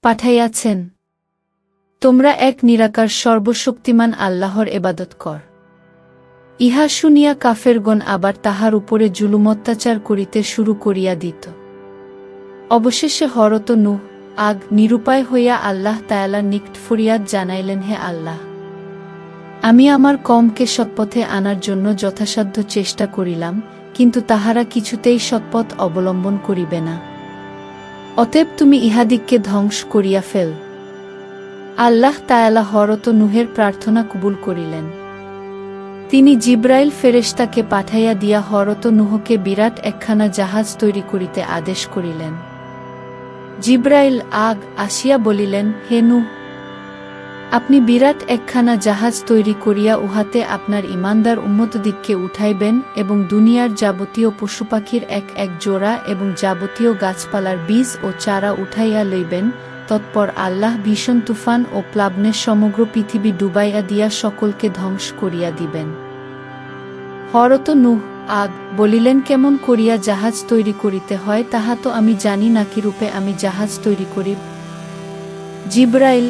পাঠাইয়াছেন। তোমরা এক নিরাকার সর্বশক্তিমান আল্লাহর ইবাদত কর। ইহা শুনিয়া কাফেরগণ আবার তাহার উপরে জুলুম অত্যাচার করিতে শুরু করিয়া দিত। অবশেষে হযরত নূহ নিরুপায় হইয়া আল্লাহ তাআলার নিকট ফরিয়াদ জানাইলেন, হে আল্লাহ, আমি আমার কওমকে সৎপথে আনার জন্য যথাসাধ্য চেষ্টা করিলাম, কিন্তু তাহারা কিছুতেই সৎপথ অবলম্বন করিবে না। অতএব তুমি ইহাদিগকে ধ্বংস করিয়া ফেল। আল্লাহ তাআলা হযরত নূহের প্রার্থনা কবুল করিলেন। তিনি জিবরাইল ফেরেশতাকে পাঠাইয়া দিয়া হযরত নূহকে বিরাট একখানা জাহাজ তৈরি করিতে আদেশ করিলেন। জিবরাইল আসিয়া বলিলেন, হে নূহ, আপনি বিরাট একখানা জাহাজ তৈরি করিয়া উহাতে আপনার ঈমানদার উম্মতদিগকে উঠাইবেন এবং দুনিয়ার যাবতীয় পশুপাখির এক এক জোড়া এবং যাবতীয় গাছপালার বীজ ও চারা উঠাইয়া লইবেন। তৎপর আল্লাহ ভীষণ তুফান ও প্লাবনে সমগ্র পৃথিবী ডুবাইয়া দিয়া সকলকে ধ্বংস করিয়া দিবেন। হযরত নূহ বলিলেন, কেমন করিয়া জাহাজ তৈরি করিতে হয় তাহা তো আমি জানি না, কি রূপে আমি জাহাজ তৈরি করিব? জিবরাইল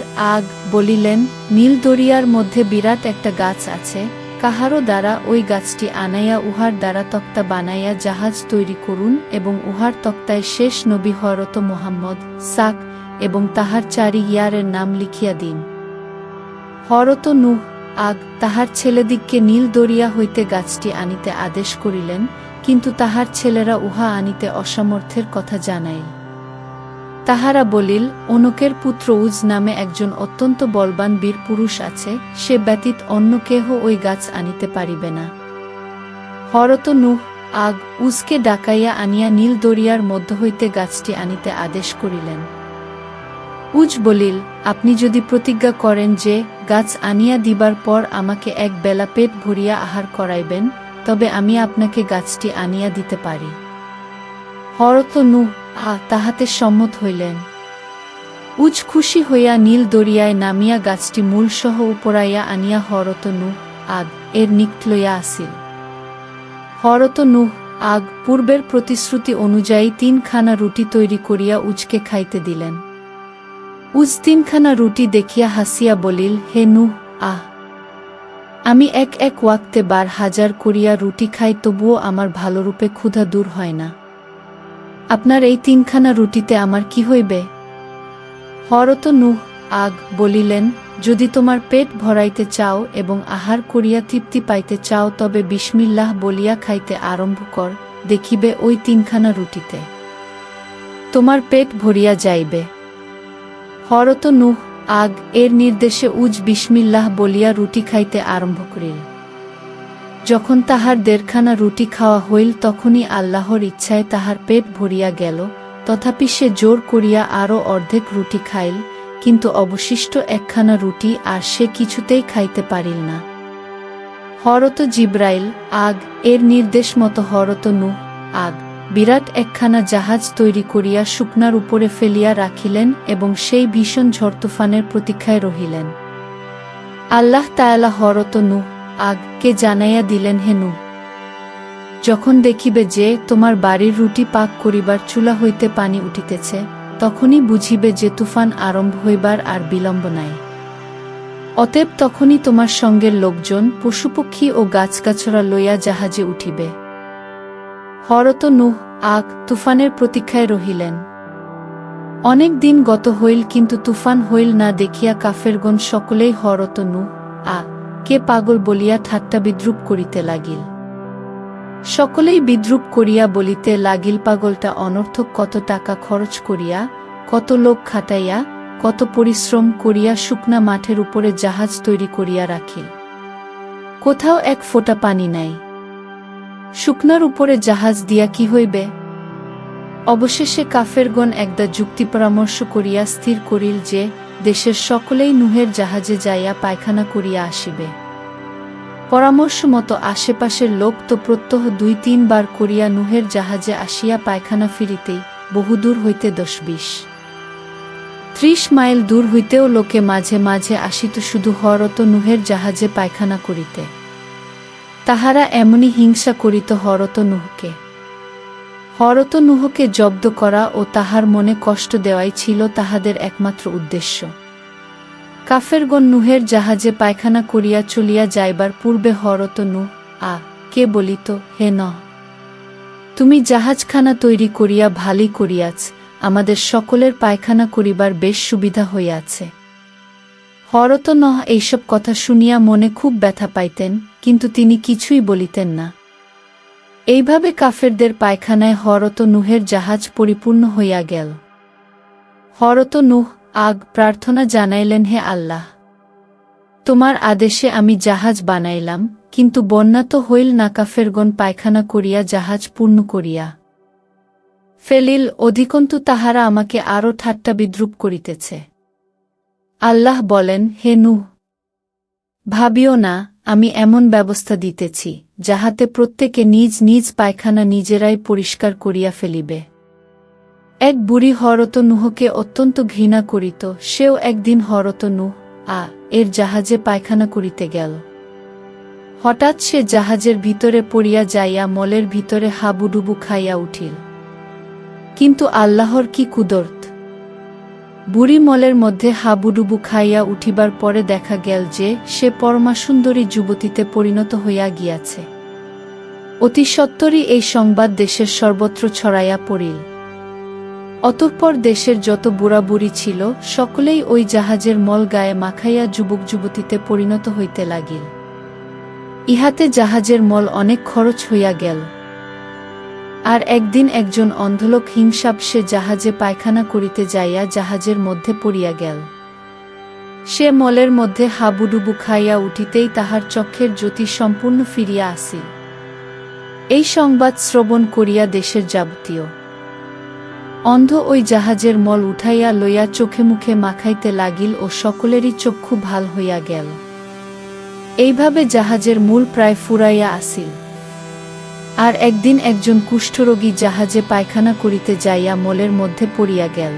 বলিলেন, নীল দরিয়ার মধ্যে বিরাট একটা গাছ আছে, কাহারও দ্বারা ওই গাছটি আনাইয়া উহার দ্বারা তক্তা বানাইয়া জাহাজ তৈরি করুন এবং উহার তক্তায় শেষ নবী হযরত মুহাম্মদ এবং তাহার 4 ইয়ারের নাম লিখিয়া দিন। হযরত নূহ তাহার ছেলেদিগকে নীল দরিয়া হইতে গাছটি আনিতে আদেশ করিলেন, কিন্তু তাহার ছেলেরা উহা আনিতে অসামর্থ্যের কথা জানাইল। তাহারা বলিল, অনকের পুত্র উজ নামে একজন অত্যন্ত বলবান বীর পুরুষ আছে, সে ব্যতীত অন্য কেহ ওই গাছ আনিতে পারিবে না। হযরত নূহ উজকে ডাকাইয়া আনিয়া নীল দরিয়ার মধ্য হইতে গাছটি আনিতে আদেশ করিলেন। উজ বলিল, আপনি যদি প্রতিজ্ঞা করেন যে গাছ আনিয়া দিবার পর আমাকে এক বেলা পেট ভরিয়া আহার করাইবেন, তবে আমি আপনাকে গাছটি আনিয়া দিতে পারি। হযরত নূহ তাহাতে সম্মত হইলেন। উজ খুশি হইয়া নীল দরিয়ায় নামিয়া গাছটি মূলসহ উপরাইয়া আনিয়া হযরত নূহ এর নিকট লইয়া আসিল। হযরত নূহ পূর্বের প্রতিশ্রুতি অনুযায়ী 3 খানা রুটি তৈরি করিয়া উজকে খাইতে দিলেন। উজ 3 খানা রুটি দেখিয়া হাসিয়া বলিল, হে নূহ, আমি এক এক ওয়াক্তে 12,000 করিয়া রুটি খাই, তবুও আমার ভালোরূপে ক্ষুধা দূর হয় না। আপনার এই 3 খানা রুটিতে আমার কি হইবে? হযরত নূহ বলিলেন, যদি তোমার পেট ভরাইতে চাও এবং আহার করিয়া তৃপ্তি পাইতে চাও, তবে বিসমিল্লাহ বলিয়া খাইতে আরম্ভ কর, দেখিবে ওই 3 খানা রুটিতে তোমার পেট ভরিয়া যাইবে। হযরত নূহ এর নির্দেশে উজ বিসমিল্লাহ বলিয়া রুটি খাইতে আরম্ভ করিল। যখন তাহার 1.5 খানা রুটি খাওয়া হইল, তখনই আল্লাহর ইচ্ছায় তাহার পেট ভরিয়া গেল। তথাপি সে জোর করিয়া আরও অর্ধেক রুটি খাইল, কিন্তু অবশিষ্ট 1 খানা রুটি আর সে কিছুতেই খাইতে পারিল না। হযরত জিবরাইল এর নির্দেশ মতো হযরত নূহ বিরাট একখানা জাহাজ তৈরি করিয়া শুকনার উপরে ফেলিয়া রাখিলেন এবং সেই ভীষণ ঝড় তুফানের প্রতীক্ষায় রহিলেন। আল্লাহ তাআলা হযরত নূহ কে জানাইয়া দিলেন, হে নূহ, যখন দেখিবে যে তোমার বাড়ির রুটি পাক করিবার চুলা হইতে পানি উঠিতেছে, তখনই বুঝিবে যে তুফান আরম্ভ হইবার আর বিলম্ব নাই। অতএব তখনই তোমার সঙ্গের লোকজন, পশুপক্ষী ও গাছগাছরা লইয়া জাহাজে উঠিবে। হযরত নূহ তুফানের প্রতীক্ষায় রহিলেন। অনেক দিন গত হইল, কিন্তু তুফান হইল না দেখিয়া কাফেরগণ সকলেই হযরত নূহ কে পাগল বলিয়া ঠাট্টা বিদ্রূপ করিতে লাগিল। সকলেই বিদ্রূপ করিয়া বলিতে লাগিল, পাগলটা অনর্থক কত টাকা খরচ করিয়া, কত লোক খাটাইয়া, কত পরিশ্রম করিয়া শুকনা মাঠের উপরে জাহাজ তৈরি করিয়া রাখিল, কোথাও এক ফোঁটা পানি নাই। শুকনার উপরে জাহাজ দিয়া কি হইবে? অবশেষে কাফেরগণ একদা যুক্তি পরামর্শ করিয়া স্থির করিল যে দেশের সকলেই নূহের জাহাজে যাইয়া পায়খানা করিয়া আসিবে। পরামর্শ মতো আশেপাশের লোক তো প্রত্যহ 2-3 বার করিয়া নূহের জাহাজে আসিয়া পায়খানা ফিরিতেই বহুদূর হইতে 10-20-30 মাইল দূর হইতেও লোকে মাঝে মাঝে আসিত শুধু হযরত নূহের জাহাজে পায়খানা করিতে। তাহারা এমনি হিংসা করিত হযরত নূহকে। হরত নুহকে জব্দ করা ও তাহার মনে কষ্ট দেওয়াই ছিল তাহাদের একমাত্র উদ্দেশ্য। কাফেরগণ নুহের জাহাজে পায়খানা করিয়া চলিয়া যাইবার পূর্বে হরত নুহ কে বলিত, হে নহ, তুমি জাহাজখানা তৈরি করিয়া ভালি করিয়াছ, আমাদের সকলের পায়খানা করিবার বেশ সুবিধা হইয়াছে। হরত নহ এইসব কথা শুনিয়া মনে খুব ব্যথা পাইতেন, কিন্তু তিনি কিছুই বলিতেন না। এইভাবে কাফেরদের পায়খানায় হরত নুহের জাহাজ পরিপূর্ণ হইয়া গেল। হরত নুহ প্রার্থনা জানাইলেন, হে আল্লাহ, তোমার আদেশে আমি জাহাজ বানাইলাম, কিন্তু বন্যা তো হইল না কাফেরগণ পায়খানা করিয়া জাহাজ পূর্ণ করিয়া ফেলিল, অধিকন্তু তাহারা আমাকে আরও ঠাট্টা বিদ্রূপ করিতেছে। আল্লাহ বলেন, হে নূহ, ভাবিও না, আমি এমন ব্যবস্থা দিতেছি যাহাতে প্রত্যেকে নিজ নিজ পায়খানা নিজেরাই পরিষ্কার করিয়া ফেলিবে। এক বুড়ি হরত নুহকে অত্যন্ত ঘৃণা করিত, সেও একদিন হরত নুহ এর জাহাজে পায়খানা করিতে গেল। হঠাৎ সে জাহাজের ভিতরে পড়িয়া যাইয়া মলের ভিতরে হাবুডুবু খাইয়া উঠিল। কিন্তু আল্লাহর কি কুদরত! বুড়ি মলের মধ্যে হাবুডুবু খাইয়া উঠিবার পরে দেখা গেল যে সে পরমাসুন্দরী যুবতীতে পরিণত হইয়া গিয়াছে। অতি সত্বরই এই সংবাদ দেশের সর্বত্র ছড়াইয়া পড়িল। অতঃপর দেশের যত বুড়া বুড়ি ছিল সকলেই ওই জাহাজের মল গায়ে মাখাইয়া যুবক যুবতীতে পরিণত হইতে লাগিল। ইহাতে জাহাজের মল অনেক খরচ হইয়া গেল। আর একদিন একজন অন্ধলোক হিংসাব সে জাহাজে পায়খানা করিতে যাইয়া জাহাজের মধ্যে পড়িয়া গেল। সে মলের মধ্যে হাবুডুবু খাইয়া উঠিতেই তাহার চক্ষের জ্যোতি সম্পূর্ণ ফিরিয়া আসিল। এই সংবাদ শ্রবণ করিয়া দেশের যাবতীয় অন্ধ ওই জাহাজের মল উঠাইয়া লইয়া চোখে মুখে মাখাইতে লাগিল ও সকলেরই চক্ষু ভাল হইয়া গেল। এইভাবে জাহাজের মূল প্রায় ফুরাইয়া আসিল। আর একদিন একজন কুষ্ঠরোগী জাহাজে পায়খানা করিতে যাইয়া মলের মধ্যে পড়িয়া গেল।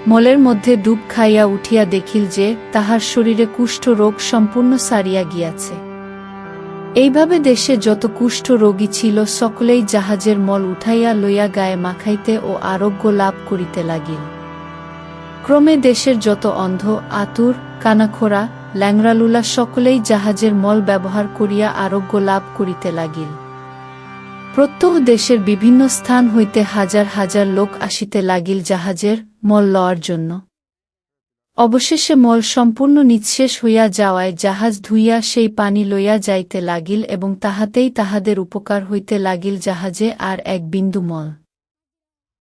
মলের মধ্যে ডুব খাইয়া উঠিয়া দেখিল যে তাহার শরীরে কুষ্ঠ রোগ সম্পূর্ণ সারিয়া গিয়াছে। এইভাবে দেশে যত কুষ্ঠ রোগী ছিল সকলেই জাহাজের মল উঠাইয়া লইয়া গায়ে মাখাইতে ও আরোগ্য লাভ করিতে লাগিল। ক্রমে দেশের যত অন্ধ, আতুর, কানাখোরা, ল্যাংড়ালুলা সকলেই জাহাজের মল ব্যবহার করিয়া আরোগ্য লাভ করিতে লাগিল। প্রত্যহ দেশের বিভিন্ন স্থান হইতে হাজার হাজার লোক আসিতে লাগিল জাহাজের মল লওয়ার জন্য। অবশেষে মল সম্পূর্ণ নিঃশেষ হইয়া যাওয়ায় জাহাজ ধুইয়া সেই পানি লইয়া যাইতে লাগিল এবং তাহাতেই তাহাদের উপকার হইতে লাগিল, জাহাজে আর এক বিন্দু মল